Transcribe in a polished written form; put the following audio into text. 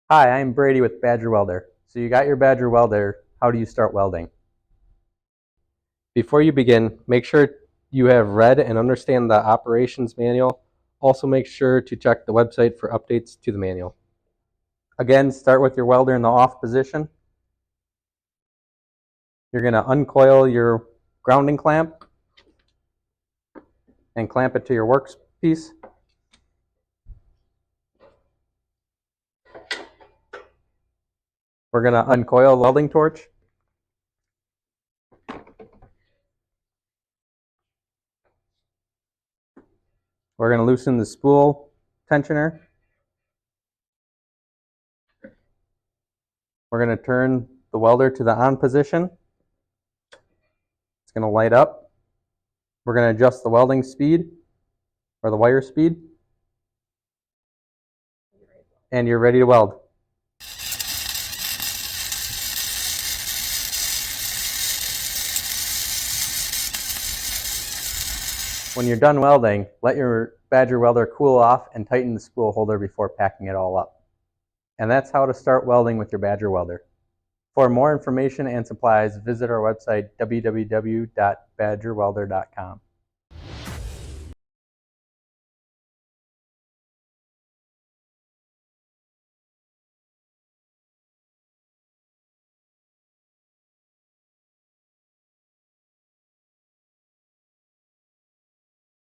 Hi, I'm Brady with Badger Welder. So you got your Badger Welder, how do you start welding? Before you begin, make sure you have read and understand the operations manual. Also make sure to check the website for updates to the manual. Again, start with your welder in the off position. You're going to uncoil your grounding clamp and clamp it to your workpiece. We're going to uncoil the welding torch. We're going to loosen the spool tensioner. We're going to turn the welder to the on position. It's going to light up. We're going to adjust the welding speed or the wire speed. And you're ready to weld. When you're done welding, let your Badger Welder cool off and tighten the spool holder before packing it all up. And that's how to start welding with your Badger Welder. For more information and supplies, visit our website www.badgerwelder.com.